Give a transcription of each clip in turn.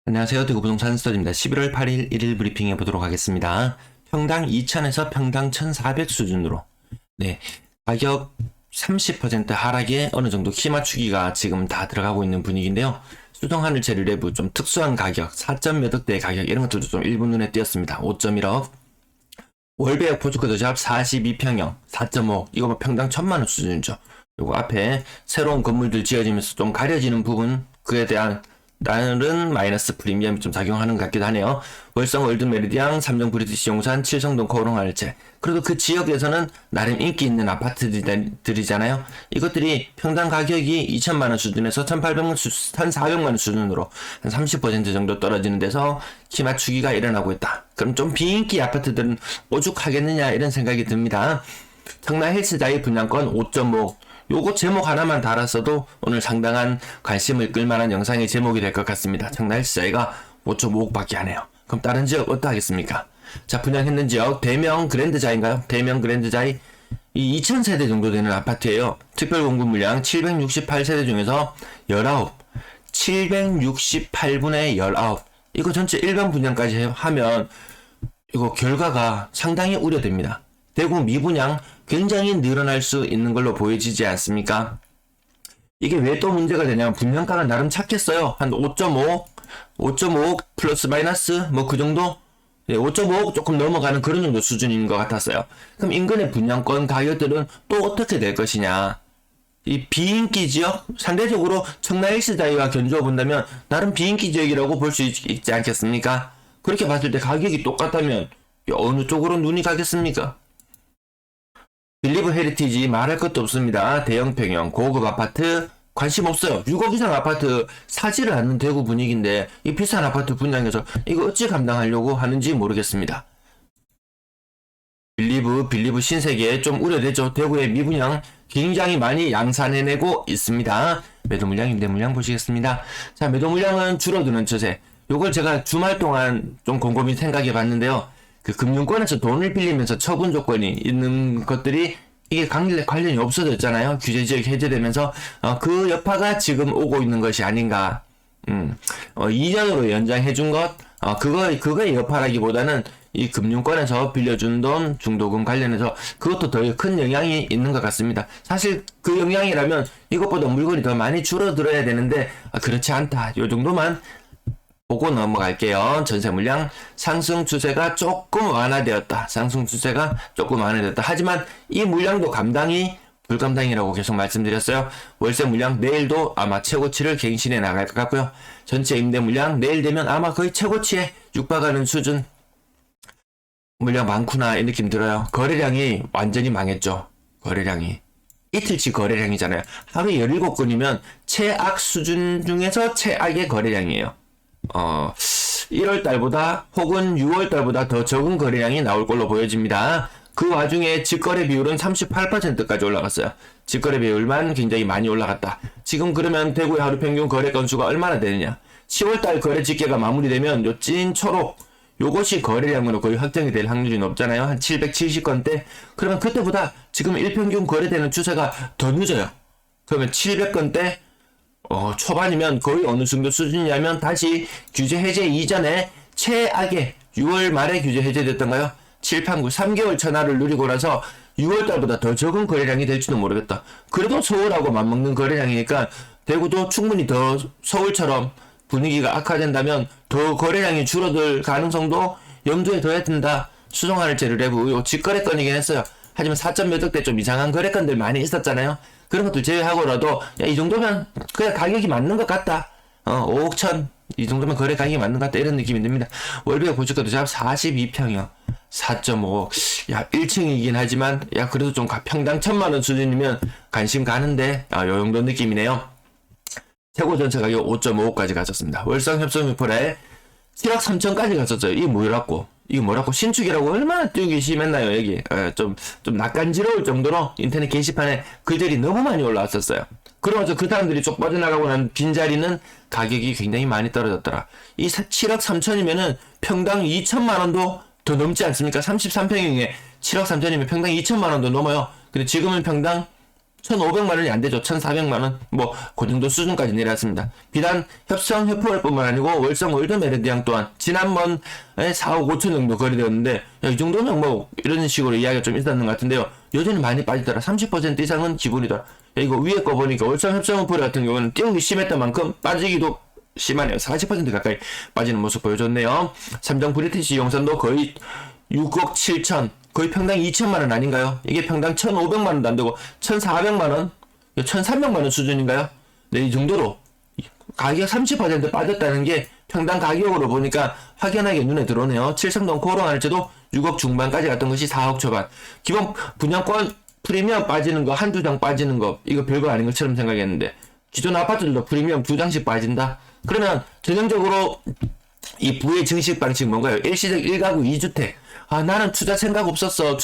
안녕하세요. 대구부동산 스터디입니다. 11월 8일 1일 브리핑 해보도록 하겠습니다. 평당 2,000에서 평당 1,400 수준으로 가격 30% 하락에 어느 정도 키 맞추기가 지금 다 들어가고 있는 분위기인데요. 수성하늘 제일외부 좀 특수한 가격, 4점 몇 억대 가격 이런 것들도 좀 일부 눈에 띄었습니다. 5.1억 월배역 포주코드샵 42평형 4.5 이거 뭐 평당 1,000만원 수준이죠. 그리고 앞에 새로운 건물들 지어지면서 좀 가려지는 부분 그에 대한 다른 마이너스 프리미엄이 좀 작용하는 것 같기도 하네요. 월성 월드 메리디앙, 삼성 브리티시 용산, 칠성동 코롱할체. 그래도 그 지역에서는 나름 인기 있는 아파트들이잖아요. 이것들이 평당 가격이 2,000만원 수준에서 1,400만원 수준으로 한 30% 정도 떨어지는 데서 키 맞추기가 일어나고 있다. 그럼 좀 비인기 아파트들은 오죽하겠느냐 이런 생각이 듭니다. 청라 헬스자의 분양권 5.5 요거 제목 하나만 달았어도 오늘 상당한 관심을 끌만한 영상의 제목이 될 것 같습니다. 청라 헬스자이가 5.5억밖에 안 해요. 그럼 다른 지역 어떠하겠습니까? 자, 분양했는 지역 대명 그랜드자인가요? 대명 그랜드자이 이 2,000세대 정도 되는 아파트예요. 특별 공급 물량 768세대 중에서 19 768분의 19 이거 전체 일반 분양까지 하면 이거 결과가 상당히 우려됩니다. 대구 미분양 굉장히 늘어날 수 있는 걸로 보여지지 않습니까? 이게 왜 또 문제가 되냐면 분양가가 나름 착했어요. 한 5.5 플러스 마이너스 뭐 그 정도 5.5억 조금 넘어가는 그런 정도 수준인 것 같았어요. 그럼 인근의 분양권 가격들은 또 어떻게 될 것이냐. 이 비인기 지역 상대적으로 청라 헬스자이와 견주어 본다면 나름 비인기 지역이라고 볼 수 있지 않겠습니까? 그렇게 봤을 때 가격이 똑같다면 어느 쪽으로 눈이 가겠습니까? 빌리브 헤리티지 말할 것도 없습니다. 대형 평형 고급 아파트 관심 없어요. 6억 이상 아파트 사지를 않는 대구 분위기인데 이 비싼 아파트 분양해서 이거 어찌 감당하려고 하는지 모르겠습니다. 빌리브 신세계 좀 우려되죠. 대구의 미분양 굉장히 많이 양산해내고 있습니다. 매도 물량, 임대 물량 보시겠습니다. 자, 매도 물량은 줄어드는 추세. 요걸 제가 주말 동안 좀 곰곰이 생각해 봤는데요. 그 금융권에서 돈을 빌리면서 처분 조건이 있는 것들이 이게 관련이 없어졌잖아요. 규제지역 해제되면서 그 여파가 지금 오고 있는 것이 아닌가. 2년으로 연장해준 것 그거의 여파라기보다는 이 금융권에서 빌려준 돈 중도금 관련해서 그것도 더 큰 영향이 있는 것 같습니다. 사실 그 영향이라면 이것보다 물건이 더 많이 줄어들어야 되는데 그렇지 않다. 요 정도만 보고 넘어갈게요. 전세 물량 상승 추세가 조금 완화되었다. 하지만 이 물량도 감당이 불감당이라고 계속 말씀드렸어요. 월세 물량 내일도 아마 최고치를 갱신해 나갈 것 같고요. 전체 임대 물량 내일 되면 아마 거의 최고치에 육박하는 수준 물량 많구나 이 느낌 들어요. 거래량이 완전히 망했죠. 거래량이 이틀치 거래량이잖아요. 하루에 17건이면 최악 수준 중에서 최악의 거래량이에요. 1월달보다 혹은 6월달보다 더 적은 거래량이 나올 걸로 보여집니다. 그 와중에 직거래 비율은 38%까지 올라갔어요. 직거래 비율만 굉장히 많이 올라갔다. 지금 그러면 대구의 하루 평균 거래 건수가 얼마나 되느냐. 10월달 거래 집계가 마무리되면 요 찐 초록 요것이 거래량으로 거의 확정이 될 확률이 높잖아요. 한 770건대. 그러면 그때보다 지금 일평균 거래되는 추세가 더 늦어요. 그러면 700건대 초반이면 거의 어느 정도 수준이냐면 다시 규제 해제 이전에 최악의 6월 말에 규제 해제됐던가요? 7, 8, 9, 3개월 천하를 누리고 나서 6월달보다 더 적은 거래량이 될지도 모르겠다. 그래도 서울하고 맞먹는 거래량이니까 대구도 충분히 더 서울처럼 분위기가 악화된다면 더 거래량이 줄어들 가능성도 염두에 둬야 된다. 수성하늘 제일외부 요 직거래 건이긴 했어요. 하지만 4점 몇 억대 좀 이상한 거래건들 많이 있었잖아요. 그런 것도 제외하고라도 이 정도면 그냥 가격이 맞는 것 같다. 5억 천 이 정도면 거래 가격이 맞는 것 같다 이런 느낌이 듭니다. 월비가 보시거든 42평형 4.5억 1층이긴 하지만 그래도 좀 평당 1,000만원 수준이면 관심 가는데 요 정도 느낌이네요. 최고 전체 가격 5.5억까지 갔었습니다. 월성 협성 유포에 7억 3천까지 갔었어요. 이게 뭐라고 신축이라고 얼마나 띄우기 심했나요 여기. 좀 낯간지러울 정도로 인터넷 게시판에 글들이 너무 많이 올라왔었어요. 그러면서 그 사람들이 쪽 빠져나가고 난 빈자리는 가격이 굉장히 많이 떨어졌더라. 이 7억 3천이면은 평당 2천만원도 더 넘지 않습니까? 33평형에 7억 3천이면 평당 2천만원도 넘어요. 근데 지금은 평당 1,500만 원이 안 되죠. 1,400만 원. 뭐, 그 정도 수준까지 내려왔습니다. 비단 협성 협포월뿐만 아니고 월성 월드메리디앙 또한 지난번에 4억 5천 정도 거래되었는데, 야, 이 정도면 뭐, 이런 식으로 이야기가 좀 있었는 것 같은데요. 여전히 많이 빠지더라. 30% 이상은 기본이더라. 야, 이거 위에 거 보니까 월성 협성 협포 같은 경우는 띄우기 심했던 만큼 빠지기도 심하네요. 40% 가까이 빠지는 모습 보여줬네요. 삼성 브리티시 용산도 거의 6억 7천, 거의 평당 2천만 원 아닌가요? 이게 평당 1,500만 원도 안 되고 1,400만 원, 1,300만 원 수준인가요? 네, 이 정도로 가격 30% 빠졌다는 게 평당 가격으로 보니까 확연하게 눈에 들어오네요. 칠성동 코롱할지도 6억 중반까지 갔던 것이 4억 초반. 기본 분양권 프리미엄 빠지는 거, 한두 장 빠지는 거, 이거 별거 아닌 것처럼 생각했는데, 기존 아파트들도 프리미엄 2장씩 빠진다? 그러면 전형적으로 이 부의 증식 방식 뭔가요? 일시적 1가구 2주택. 아, 나는 투자 생각 없었어.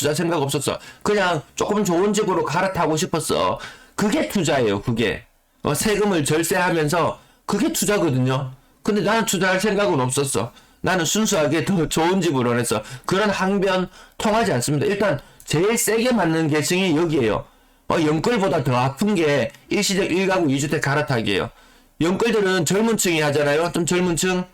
그냥 조금 좋은 집으로 갈아타고 싶었어. 그게 투자예요, 그게. 세금을 절세하면서 그게 투자거든요. 근데 나는 투자할 생각은 없었어. 나는 순수하게 더 좋은 집을 원했어. 그런 항변 통하지 않습니다. 일단 제일 세게 맞는 계층이 여기에요. 영끌보다 더 아픈 게 일시적 1가구 2주택 갈아타기예요. 영끌들은 젊은 층이 하잖아요. 좀 젊은 층.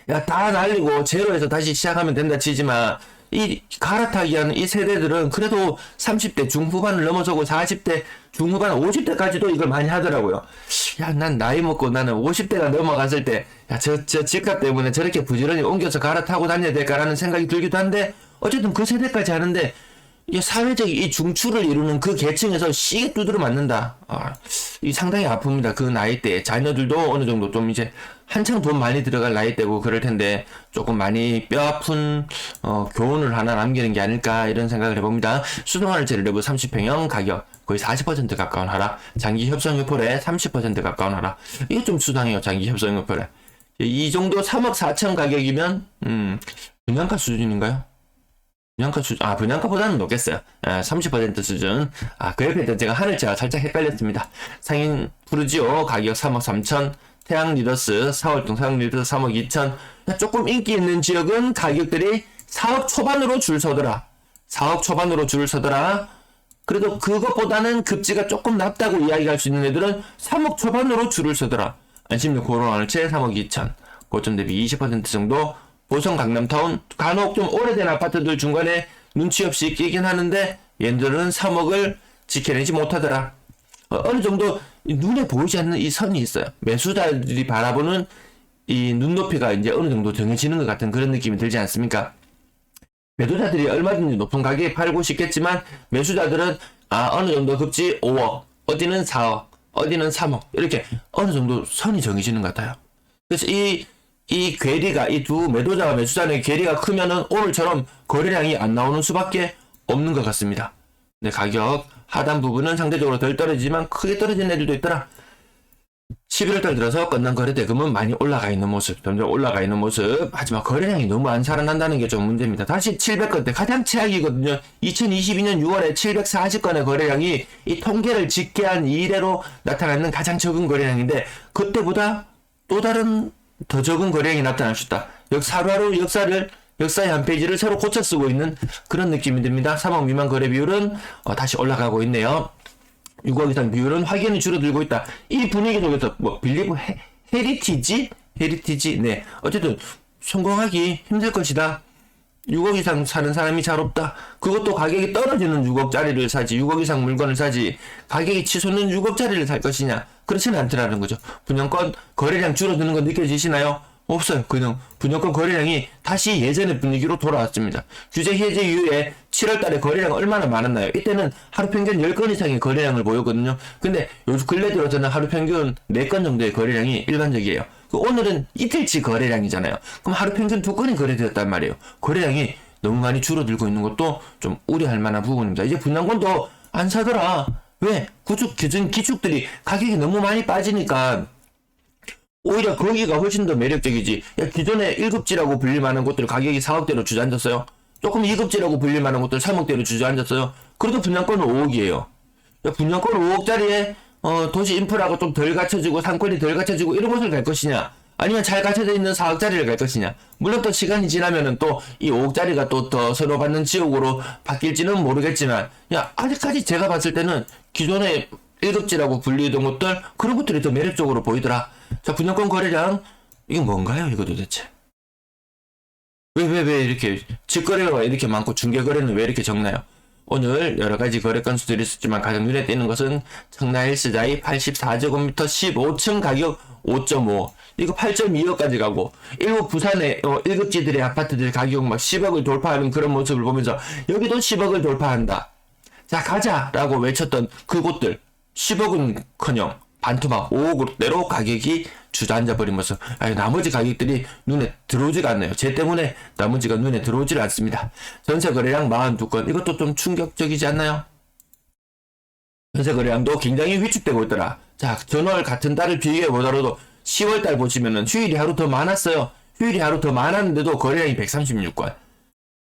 야, 다 날리고 제로에서 다시 시작하면 된다 치지만, 이 갈아타기 하는 이 세대들은 그래도 30대 중후반을 넘어서고 40대 중후반 50대까지도 이걸 많이 하더라고요. 야, 난 나이 먹고 나는 50대가 넘어갔을 때, 야, 저 집값 때문에 저렇게 부지런히 옮겨서 갈아타고 다녀야 될까라는 생각이 들기도 한데, 어쨌든 그 세대까지 하는데, 이 사회적 이 중추를 이루는 그 계층에서 시계 두드려 맞는다. 이 상당히 아픕니다. 그 나이대 자녀들도 어느 정도 좀 이제 한창 돈 많이 들어갈 나이대고 그럴 텐데 조금 많이 뼈아픈 교훈을 하나 남기는 게 아닐까 이런 생각을 해봅니다. 수동화를제를 내부 30평형 가격 거의 40% 가까운 하락. 장기 협상 유포래 30% 가까운 하락. 이게 좀 수상해요. 장기 협상 유포래. 이 정도 3억 4천 가격이면 분양가 수준인가요? 분양가보다는 높겠어요. 30% 수준. 그 옆에 제가 하늘차가 살짝 헷갈렸습니다. 상인 푸르지오 가격 3억 3천, 태양 리더스 4월동 태양 리더스 3억 2천. 조금 인기 있는 지역은 가격들이 4억 초반으로 줄 서더라. 4억 초반으로 줄 서더라. 그래도 그것보다는 급지가 조금 낮다고 이야기할 수 있는 애들은 3억 초반으로 줄을 서더라. 안심역 고론하늘채 3억 2천. 고점 대비 20% 정도. 보성 강남타운 간혹 좀 오래된 아파트들 중간에 눈치 없이 끼긴 하는데 얘들은 3억을 지켜내지 못하더라. 어느 정도 눈에 보이지 않는 이 선이 있어요. 매수자들이 바라보는 이 눈높이가 이제 어느 정도 정해지는 것 같은 그런 느낌이 들지 않습니까? 매도자들이 얼마든지 높은 가격에 팔고 싶겠지만 매수자들은 어느 정도 급지 5억, 어디는 4억, 어디는 3억 이렇게 어느 정도 선이 정해지는 것 같아요. 그래서 이 괴리가, 이 두 매도자와 매수자의 괴리가 크면은 오늘처럼 거래량이 안 나오는 수밖에 없는 것 같습니다. 네, 가격 하단 부분은 상대적으로 덜 떨어지지만 크게 떨어진 애들도 있더라. 11월달 들어서 건당 거래 대금은 많이 올라가 있는 모습, 점점 올라가 있는 모습. 하지만 거래량이 너무 안 살아난다는 게 좀 문제입니다. 다시 700건대 가장 최악이거든요. 2022년 6월에 740건의 거래량이 이 통계를 집계한 이래로 나타나는 가장 적은 거래량인데 그때보다 또 다른 더 적은 거래량이 나타날 수 있다. 하루하루 역사의 한 페이지를 새로 고쳐 쓰고 있는 그런 느낌이 듭니다. 3억 미만 거래 비율은 다시 올라가고 있네요. 6억 이상 비율은 확연히 줄어들고 있다. 이 분위기 속에서 빌리브 헤리티지? 네. 어쨌든 성공하기 힘들 것이다. 6억 이상 사는 사람이 잘 없다. 그것도 가격이 떨어지는 6억짜리를 사지, 6억 이상 물건을 사지, 가격이 치솟는 6억짜리를 살 것이냐? 그렇지는 않더라는 거죠. 분양권 거래량 줄어드는 거 느껴지시나요? 없어요. 그냥 분양권 거래량이 다시 예전의 분위기로 돌아왔습니다. 규제 해제 이후에 7월달에 거래량 얼마나 많았나요? 이때는 하루 평균 10건 이상의 거래량을 보였거든요. 근데 요즘 근래 들어서는 하루 평균 4건 정도의 거래량이 일반적이에요. 오늘은 이틀치 거래량이잖아요. 그럼 하루 평균 2건이 거래되었단 말이에요. 거래량이 너무 많이 줄어들고 있는 것도 좀 우려할 만한 부분입니다. 이제 분양권도 안 사더라. 왜? 기축들이 가격이 너무 많이 빠지니까 오히려 거기가 훨씬 더 매력적이지. 야, 기존에 1급지라고 불릴 만한 곳들 가격이 4억대로 주저앉았어요. 조금 2급지라고 불릴 만한 곳들 3억대로 주저앉았어요. 그래도 분양권은 5억이에요. 야, 분양권 5억짜리에 도시 인프라가 좀 덜 갖춰지고 상권이 덜 갖춰지고 이런 곳을 갈 것이냐? 아니면 잘 갖춰져 있는 4억짜리를 갈 것이냐. 물론 또 시간이 지나면은 또 이 5억짜리가 또 더 선호받는 지역으로 바뀔지는 모르겠지만, 야, 아직까지 제가 봤을 때는 기존의 1급지라고 불리던 것들, 그런 것들이 더 매력적으로 보이더라. 자, 분양권 거래량, 이거 뭔가요, 이거 도대체? 왜 이렇게, 직거래가 이렇게 많고 중개거래는 왜 이렇게 적나요? 오늘 여러가지 거래 건수들이 있었지만 가장 눈에 띄는 것은 청라헬스자이 84제곱미터 15층 가격 5.5, 이거 8.2억까지 가고, 일부 부산의 1급지들의 아파트들 가격 막 10억을 돌파하는 그런 모습을 보면서 여기도 10억을 돌파한다. 자, 가자라고 외쳤던 그곳들 10억은커녕 반토막 5억대로 가격이 주저앉아버린 모습. 아니, 나머지 가격들이 눈에 들어오지가 않네요. 쟤 때문에 나머지가 눈에 들어오질 않습니다. 전세 거래량 42건, 이것도 좀 충격적이지 않나요? 전세 거래량도 굉장히 위축되고 있더라. 자, 전월 같은 달을 비교해 보더라도 10월달 보시면은 휴일이 하루 더 많았어요. 휴일이 하루 더 많았는데도 거래량이 136건.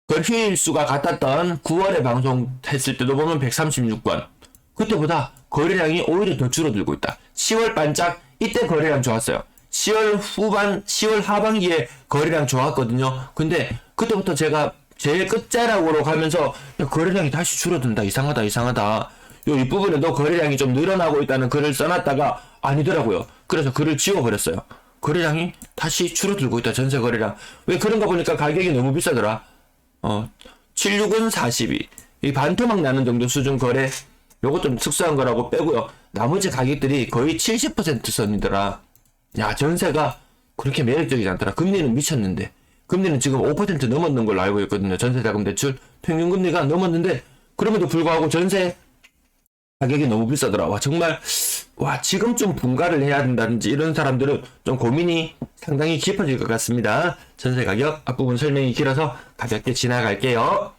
그 휴일 수가 같았던 9월에 방송했을 때도 보면 136건. 그때보다 거래량이 오히려 더 줄어들고 있다. 10월 반짝 이때 거래량 좋았어요. 10월 후반, 10월 하반기에 거래량 좋았거든요. 근데 그때부터 제가 제일 끝자락으로 가면서 야, 거래량이 다시 줄어든다. 이상하다. 이 부분에도 거래량이 좀 늘어나고 있다는 글을 써놨다가 아니더라고요. 그래서 글을 지워버렸어요. 거래량이 다시 줄어들고 있다. 전세 거래량. 왜 그런가 보니까 가격이 너무 비싸더라. 76은 42. 이 반토막 나는 정도 수준 거래. 요것 좀 특수한 거라고 빼고요. 나머지 가격들이 거의 70% 선이더라. 야, 전세가 그렇게 매력적이지 않더라. 금리는 미쳤는데. 금리는 지금 5% 넘었는 걸로 알고 있거든요. 전세자금 대출 평균 금리가 넘었는데, 그럼에도 불구하고 전세 가격이 너무 비싸더라. 와, 정말, 와, 지금쯤 분가를 해야 된다든지 이런 사람들은 좀 고민이 상당히 깊어질 것 같습니다. 전세 가격 앞부분 설명이 길어서 가볍게 지나갈게요.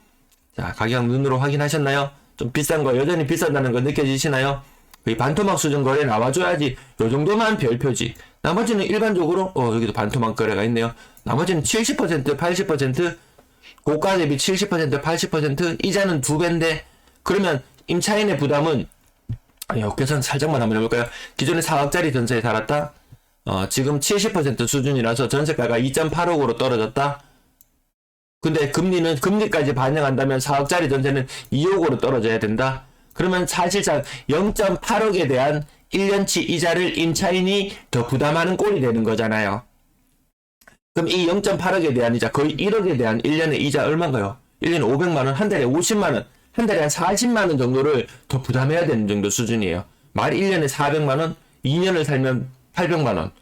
자, 가격 눈으로 확인하셨나요? 좀 비싼 거, 여전히 비싸다는 거 느껴지시나요? 이 반토막 수준 거래 나와줘야지 요 정도만 별표지. 나머지는 일반적으로 여기도 반토막 거래가 있네요. 나머지는 70%, 80%, 고가 대비 70%, 80%, 이자는 2배인데, 그러면 임차인의 부담은, 역계산 살짝만 한번 해볼까요? 기존에 4억짜리 전세에 살았다. 지금 70% 수준이라서 전세가가 2.8억으로 떨어졌다. 근데 금리까지 반영한다면 4억짜리 전세는 2억으로 떨어져야 된다. 그러면 사실상 0.8억에 대한 1년치 이자를 임차인이 더 부담하는 꼴이 되는 거잖아요. 그럼 이 0.8억에 대한 이자, 거의 1억에 대한 1년의 이자 얼마인가요? 1년에 500만원, 한 달에 50만원, 한 달에 한 40만원 정도를 더 부담해야 되는 정도 수준이에요. 말 1년에 400만원, 2년을 살면 800만원.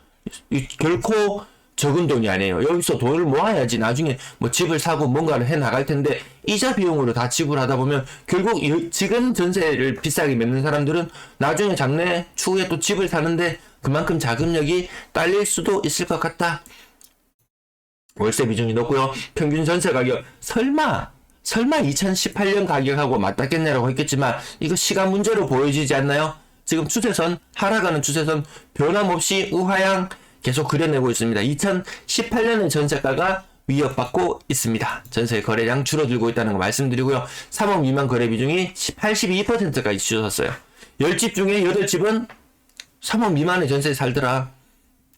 결코 적은 돈이 아니에요. 여기서 돈을 모아야지 나중에 뭐 집을 사고 뭔가를 해 나갈 텐데, 이자 비용으로 다 지불하다 보면 결국 지금 전세를 비싸게 맺는 사람들은 나중에 장래 추후에 또 집을 사는데 그만큼 자금력이 딸릴 수도 있을 것 같다. 월세 비중이 높고요. 평균 전세 가격 설마 2018년 가격하고 맞닿겠냐라고 했겠지만 이거 시간 문제로 보여지지 않나요? 지금 추세선, 하락하는 추세선 변함없이 우하향 계속 그려내고 있습니다. 2018년의 전세가가 위협받고 있습니다. 전세 거래량 줄어들고 있다는 거 말씀드리고요. 3억 미만 거래 비중이 82%까지 줄었어요. 10집 중에 8집은 3억 미만의 전세에 살더라.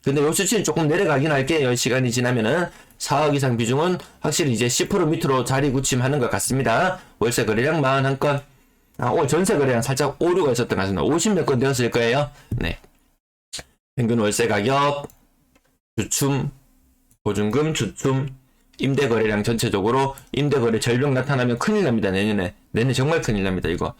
근데 요 수치는 조금 내려가긴 할게요. 시간이 지나면은 4억 이상 비중은 확실히 이제 10% 밑으로 자리 굳힘하는 것 같습니다. 월세 거래량 41건. 오늘 전세 거래량 살짝 오류가 있었던 것 같습니다. 50몇 건 되었을 거예요. 네. 평균 월세 가격, 주춤, 보증금, 주춤, 임대 거래량 전체적으로 임대 거래 절벽 나타나면 큰일 납니다. 내년에 정말 큰일 납니다. 이거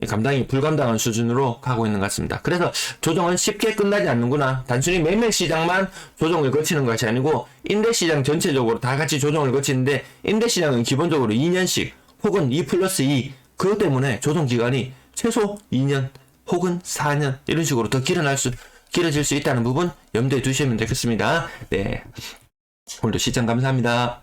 감당이 불감당한 수준으로 가고 있는 것 같습니다. 그래서 조정은 쉽게 끝나지 않는구나. 단순히 매매 시장만 조정을 거치는 것이 아니고 임대 시장 전체적으로 다 같이 조정을 거치는데, 임대 시장은 기본적으로 2년씩 혹은 2+2, 그것 때문에 조정 기간이 최소 2년 혹은 4년 이런 식으로 더 길어질 수 있다는 부분 염두에 두시면 되겠습니다. 네, 오늘도 시청 감사합니다.